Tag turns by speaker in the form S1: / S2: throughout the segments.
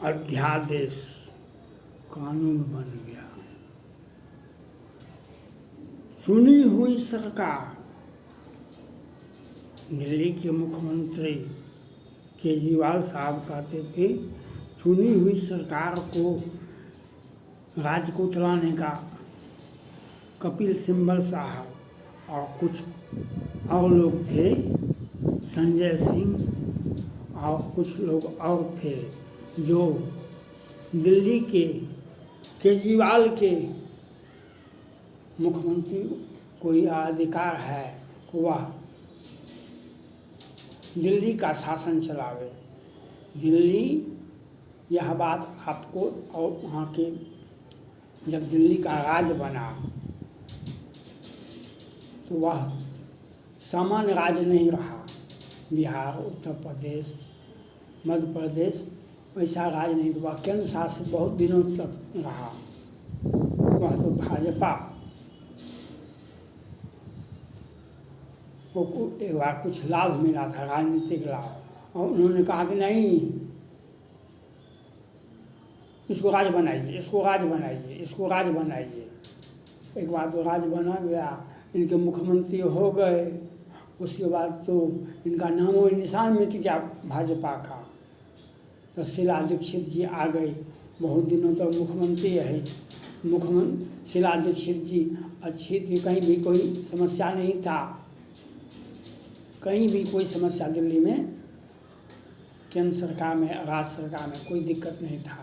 S1: अध्यादेश कानून बन गया। चुनी हुई सरकार, दिल्ली के मुख्यमंत्री केजरीवाल साहब कहते थे चुनी हुई सरकार को, राज्य को चलाने का कपिल सिब्बल साहब और कुछ और लोग थे, संजय सिंह और कुछ लोग और थे, जो दिल्ली के केजरीवाल के मुख्यमंत्री को यह अधिकार है कि वह दिल्ली का शासन चलावे। दिल्ली, यह बात आपको, और वहाँ के जब दिल्ली का राज्य बना तो वह सामान्य राज्य नहीं रहा। बिहार, उत्तर प्रदेश, मध्य प्रदेश वैसा राज्य नहीं, तो वह केंद्र शासित बहुत दिनों तक रहा। वह तो भाजपा को एक बार कुछ लाभ मिला था, राजनीतिक लाभ, और उन्होंने कहा कि नहीं, इसको राज्य बनाइए, इसको राज्य बनाइए, इसको राज्य बनाइए। एक बार तो राज्य बना गया, इनके मुख्यमंत्री हो गए, उसके बाद तो इनका नामो निशान मिट गया भाजपा का। तो शीला दीक्षित जी आ गई, बहुत दिनों तक मुख्यमंत्री रही। शीला दीक्षित जी अच्छी थी, कहीं भी कोई समस्या नहीं था, कहीं भी कोई समस्या दिल्ली में, केंद्र सरकार में, राज्य सरकार में कोई दिक्कत नहीं था।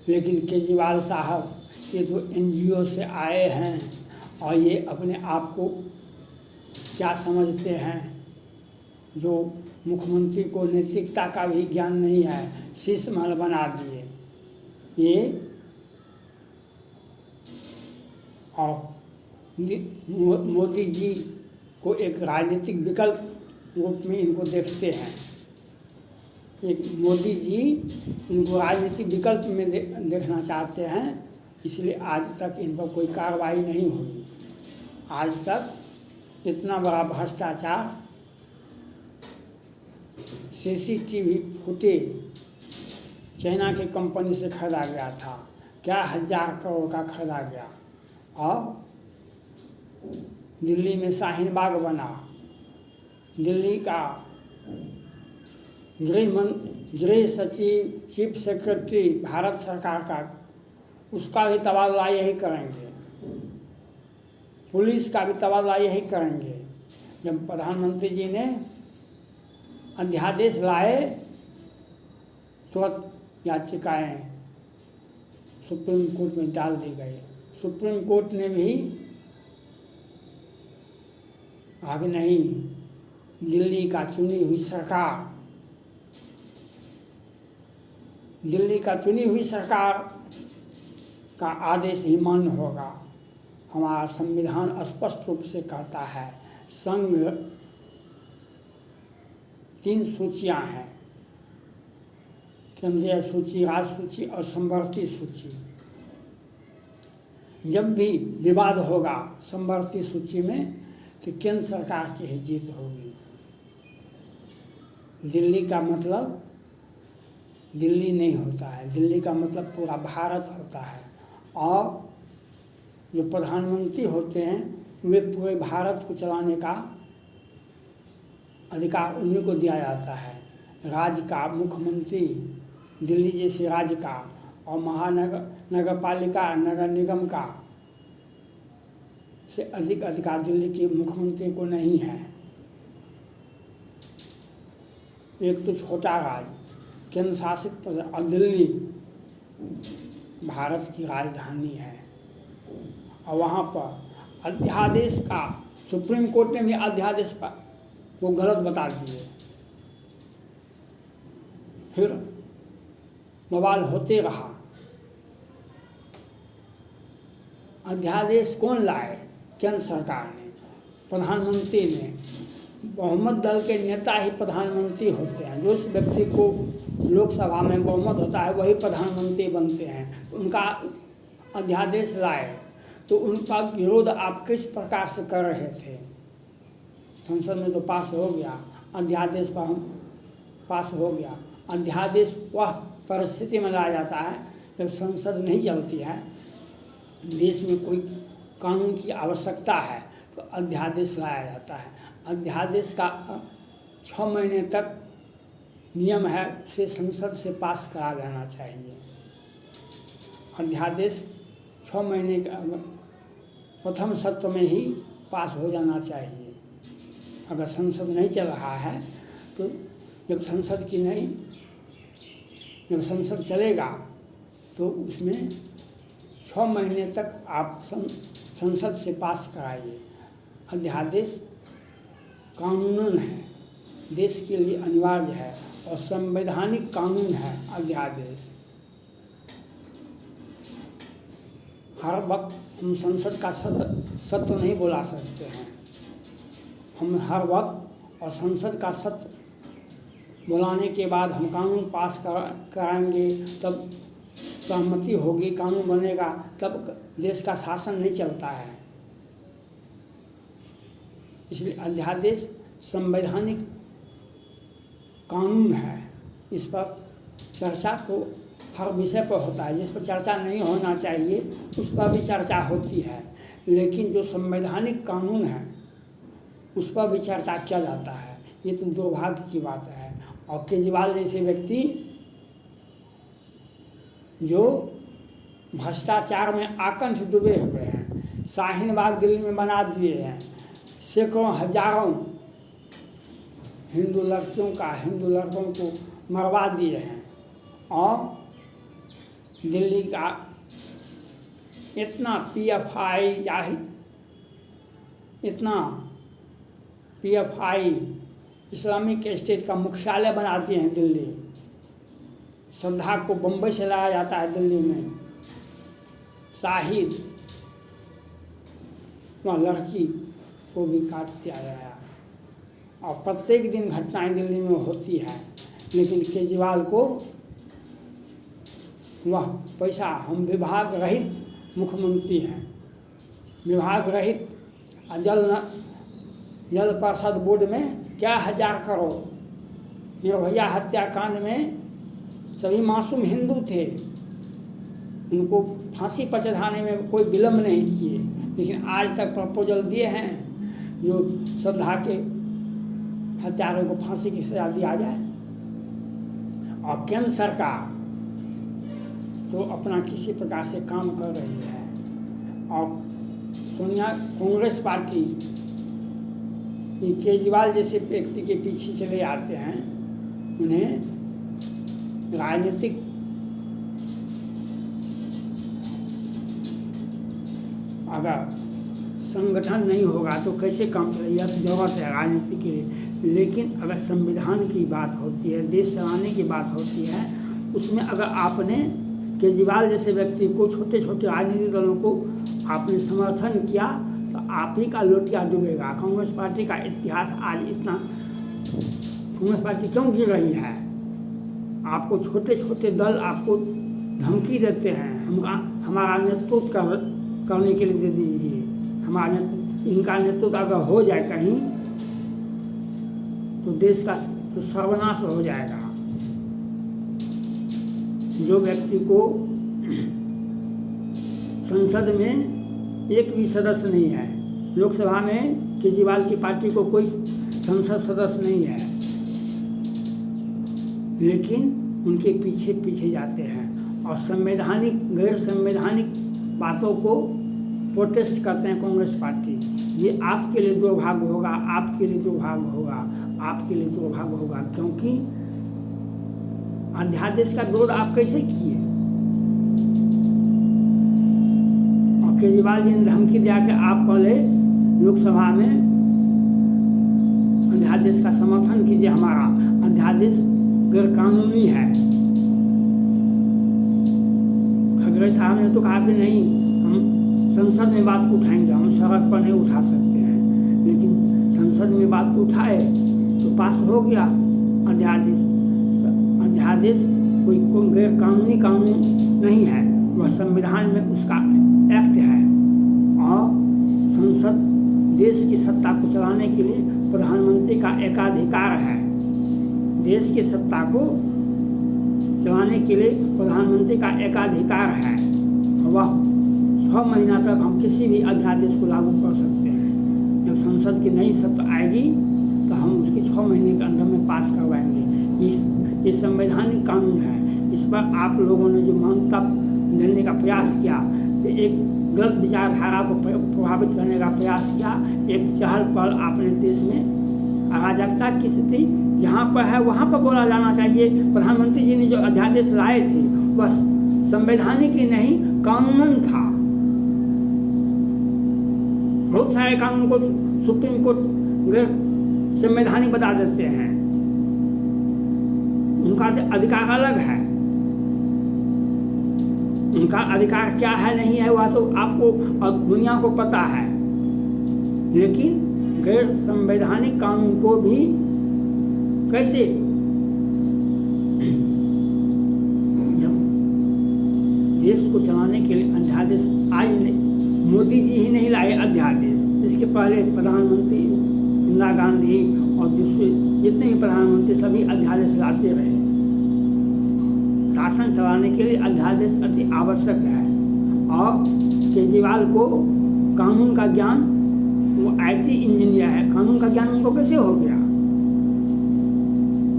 S1: लेकिन केजरीवाल साहब ये तो NGO से आए हैं और ये अपने आप को क्या समझते हैं, जो मुख्यमंत्री को नैतिकता का भी ज्ञान नहीं है, शीश महल बना दिए ये। और मोदी जी को एक राजनीतिक विकल्प रूप में इनको देखते हैं। एक मोदी जी इनको राजनीतिक विकल्प में देखना चाहते हैं, इसलिए आज तक इन पर कोई कार्रवाई नहीं हुई। आज तक इतना बड़ा भ्रष्टाचार, CCTV फुटेज चाइना की कंपनी से खरीदा गया था, क्या 1000 करोड़ का खरीदा गया। और दिल्ली में शाहीन बाग बना, दिल्ली का गृह सचिव, चीफ सेक्रेटरी भारत सरकार का, उसका भी तबादला यही करेंगे, पुलिस का भी तबादला यही करेंगे। जब प्रधानमंत्री जी ने अध्यादेश लाए, तुरंत याचिकाएं सुप्रीम कोर्ट में डाल दी गई। सुप्रीम कोर्ट ने भी आगे नहीं, दिल्ली का चुनी हुई सरकार, दिल्ली का चुनी हुई सरकार का आदेश ही मान्य होगा। हमारा संविधान स्पष्ट रूप से कहता है, संघ 3 सूचियां हैं, केंद्रीय सूची, राज्य सूची और समवर्ती सूची। जब भी विवाद होगा समवर्ती सूची में, तो केंद्र सरकार की ही जीत होगी। दिल्ली का मतलब दिल्ली नहीं होता है, दिल्ली का मतलब पूरा भारत होता है। और जो प्रधानमंत्री होते हैं वे पूरे भारत को चलाने का अधिकार उन्हीं को दिया जाता है। राज्य का मुख्यमंत्री दिल्ली जैसे राज्य का और नगर पालिका, नगर निगम का से अधिक अधिकार दिल्ली के मुख्यमंत्री को नहीं है। एक तो छोटा राज्य, केंद्र शासित प्रदेश, और दिल्ली भारत की राजधानी है। और वहाँ पर अध्यादेश का, सुप्रीम कोर्ट ने भी अध्यादेश पर वो गलत बता दिए। फिर बवाल होते रहा। अध्यादेश कौन लाए? केंद्र सरकार ने, प्रधानमंत्री ने। बहुमत दल के नेता ही प्रधानमंत्री होते हैं। जो व्यक्ति को लोकसभा में बहुमत होता है वही प्रधानमंत्री बनते हैं। उनका अध्यादेश लाए तो उनका विरोध आप किस प्रकार से कर रहे थे? संसद में तो पास हो गया, अध्यादेश पर हम पास हो गया, अध्यादेश वह परिस्थिति में लाया जाता है जब संसद नहीं चलती है, देश में कोई कानून की आवश्यकता है तो अध्यादेश लाया जाता है। अध्यादेश का 6 महीने तक नियम है, उसे संसद से पास करा जाना चाहिए। अध्यादेश 6 महीने का प्रथम सत्र में ही पास हो जाना चाहिए। अगर संसद नहीं चल रहा है तो जब संसद चलेगा तो उसमें 6 महीने तक आप संसद से पास कराइए। अध्यादेश कानूनन है, देश के लिए अनिवार्य है और संवैधानिक कानून है अध्यादेश। हर वक्त हम संसद का सत्र नहीं बुला सकते हैं। हम हर वक्त और संसद का सत्र बुलाने के बाद हम कानून पास कराएंगे, तब सहमति होगी, कानून बनेगा, तब देश का शासन नहीं चलता है। इसलिए अध्यादेश संवैधानिक कानून है। इस पर चर्चा तो हर विषय पर होता है, जिस पर चर्चा नहीं होना चाहिए उस पर भी चर्चा होती है, लेकिन जो संवैधानिक कानून है उस पर भी चर्चा किया जाता है। ये तो दुर्भाग्य की बात है। और केजरीवाल जैसे व्यक्ति जो भ्रष्टाचार में आकंठ डूबे हुए हैं, शाहीन बाग दिल्ली में बना दिए हैं, सैकड़ों हजारों हिंदू लड़कों को मरवा दिए हैं, और दिल्ली का इतना पीएफआई इस्लामिक स्टेट का मुख्यालय बना दिए हैं दिल्ली। श्रद्धा को बम्बई से लाया जाता है दिल्ली में, शाहिद वह लड़की को भी काट दिया गया। और प्रत्येक दिन घटनाएं दिल्ली में होती है, लेकिन केजरीवाल को वह पैसा, हम विभाग रहित मुख्यमंत्री हैं, विभाग रहित। जल परिषद बोर्ड में क्या 1000 करोड़, निर्भया हत्याकांड में सभी मासूम हिंदू थे, उनको फांसी पर चढ़ाने में कोई विलम्ब नहीं किए, लेकिन आज तक प्रपोजल दिए हैं जो श्रद्धा के हत्यारों को फांसी की सजा दिया जाए। और केंद्र सरकार तो अपना किसी प्रकार से काम कर रही है, और सोनिया कांग्रेस पार्टी ये केजरीवाल जैसे व्यक्ति के पीछे चले आते हैं, उन्हें राजनीतिक अगर संगठन नहीं होगा तो कैसे काम चलेगा। तो जरूरत है राजनीति के लिए, लेकिन अगर संविधान की बात होती है, देश चलाने की बात होती है, उसमें अगर आपने केजरीवाल जैसे व्यक्ति को, छोटे छोटे राजनीतिक दलों को आपने समर्थन किया तो आप ही का लोटिया डूबेगा। कांग्रेस पार्टी का इतिहास आज इतना, कांग्रेस पार्टी क्यों गिर रही है? आपको छोटे छोटे दल आपको धमकी देते हैं, हमारा नेतृत्व करने के लिए दे दीजिए, हमारा इनका नेतृत्व अगर हो जाए कहीं तो देश का तो सर्वनाश हो जाएगा। जो व्यक्ति को संसद में एक भी सदस्य नहीं है, लोकसभा में केजरीवाल की पार्टी को कोई संसद सदस्य नहीं है, लेकिन उनके पीछे पीछे जाते हैं और संवैधानिक गैर संवैधानिक बातों को प्रोटेस्ट करते हैं कांग्रेस पार्टी। ये आपके लिए दुर्भाग्य होगा, आपके लिए दुर्भाग्य होगा, आपके लिए दुर्भाग्य होगा, क्योंकि अध्यादेश का विरोध आप कैसे किए? और केजरीवाल जी ने धमकी दिया कि आप पहले लोकसभा में अध्यादेश का समर्थन कीजिए, हमारा अध्यादेश गैर कानूनी है। खड़गे साहब ने तो कहा कि नहीं, हम संसद में बात को उठाएंगे, हम सड़क पर नहीं उठा सकते हैं, लेकिन संसद में बात को उठाए तो पास हो गया अध्यादेश। अध्यादेश कोई गैर कानूनी कानून नहीं है, वह संविधान में उसका एक्ट है, और संसद देश की सत्ता को चलाने के लिए प्रधानमंत्री का एकाधिकार है। देश की सत्ता को चलाने के लिए प्रधानमंत्री का एकाधिकार है। वह 6 महीना तक हम किसी भी अध्यादेश को लागू कर सकते हैं। जब संसद की नई सत्र आएगी तो हम उसकी 6 महीने के अंदर में पास करवाएंगे। ये संवैधानिक कानून है। इस पर आप लोगों ने जो मान्यता देने का प्रयास किया, तो एक गलत विचारधारा को प्रभावित करने का प्रयास किया, एक चहल पहल आपने देश में अराजकता की स्थिति जहाँ पर है वहाँ पर बोला जाना चाहिए। प्रधानमंत्री जी ने जो अध्यादेश लाए थे वह संवैधानिक ही नहीं कानूनन था। बहुत सारे कानून को सुप्रीम कोर्ट संवैधानिक बता देते हैं, उनका अधिकार अलग है। उनका अधिकार क्या है नहीं है वह तो आपको और दुनिया को पता है, लेकिन गैर संवैधानिक कानून को भी कैसे, जब देश को चलाने के लिए अध्यादेश आज मोदी जी ही नहीं लाए अध्यादेश, इसके पहले प्रधानमंत्री इंदिरा गांधी और दूसरे जितने भी प्रधानमंत्री सभी अध्यादेश लाते रहे। शासन चलाने के लिए अध्यादेश अति आवश्यक है। और केजरीवाल को कानून का ज्ञान, वो IT इंजीनियर है, कानून का ज्ञान उनको कैसे हो गया?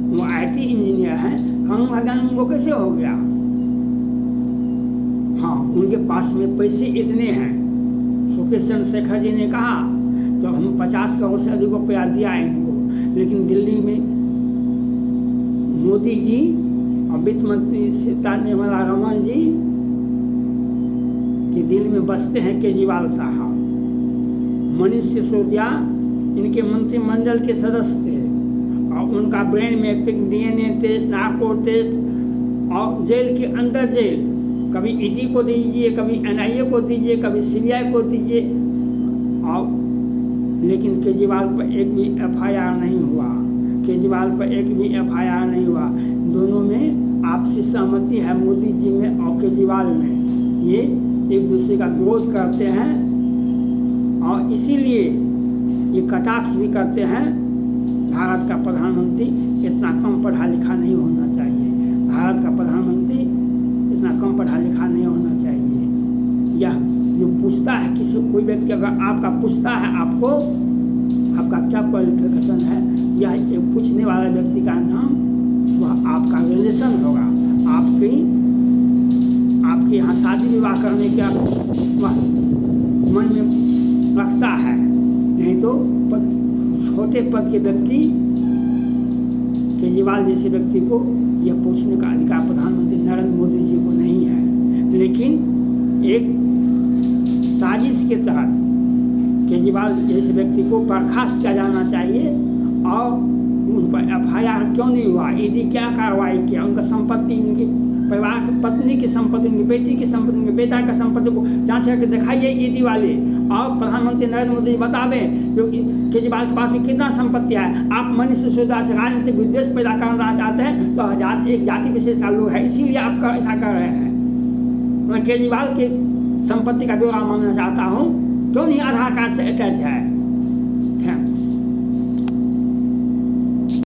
S1: वो IT इंजीनियर है, कानून का ज्ञान उनको कैसे हो गया? हाँ, उनके पास में पैसे इतने हैं। सुकेश चंद्रशेखर जी ने कहा तो हम 50 करोड़ से अधिक रुपया दिया है इनको, लेकिन दिल्ली में मोदी जी और वित्त मंत्री निर्मला रमन जी के दिल में बसते हैं केजरीवाल साहब। मनीष सिसोदिया इनके मंत्रिमंडल के सदस्य थे और उनका brain mapping, DNA test, narco test और जेल के अंदर जेल, कभी ED को दीजिए, कभी NIA को दीजिए, कभी CBI को दीजिए, और लेकिन केजरीवाल पर एक भी FIR नहीं हुआ। केजरीवाल पर एक भी FIR नहीं हुआ। दोनों में आपसी सहमति है, मोदी जी में और केजरीवाल में। ये एक दूसरे का विरोध करते हैं और इसीलिए ये कटाक्ष भी करते हैं। भारत का प्रधानमंत्री इतना कम पढ़ा लिखा नहीं होना चाहिए। भारत का प्रधानमंत्री इतना कम पढ़ा लिखा नहीं होना चाहिए। यह जो पूछता है किसी कोई व्यक्ति अगर आपका पूछता है आपको आपका क्या क्वालिफिकेशन है, यह एक पूछने वाला व्यक्ति का नाम वह आपका रिलेशन होगा। आपके यहाँ शादी विवाह करने का वह मन में रखता है, नहीं तो छोटे पद के व्यक्ति केजरीवाल जैसे व्यक्ति को यह पूछने का अधिकार प्रधानमंत्री नरेंद्र मोदी जी को नहीं है। लेकिन एक साजिश के तहत केजरीवाल जैसे व्यक्ति को बर्खास्त किया जाना चाहिए। और उन पर FIR क्यों नहीं हुआ? ED क्या कार्रवाई किया? उनका संपत्ति, उनकी परिवार की पत्नी की संपत्ति, उनकी बेटी की संपत्ति, उनके बेटा का संपत्ति को जांच करके दिखाइए ED वाले, और प्रधानमंत्री नरेंद्र मोदी बतावें जो केजरीवाल के पास में कितना संपत्ति है। आप मनीष सिसोदिया से राजनीतिक विद्वेष पैदा करना चाहते हैं तो एक जाति विशेष का लोग है, इसीलिए आप ऐसा कर रहे हैं। मैं केजरीवाल के संपत्ति का ब्यौरा मांगना चाहता हूँ, क्यों नहीं आधार कार्ड से अटैच है?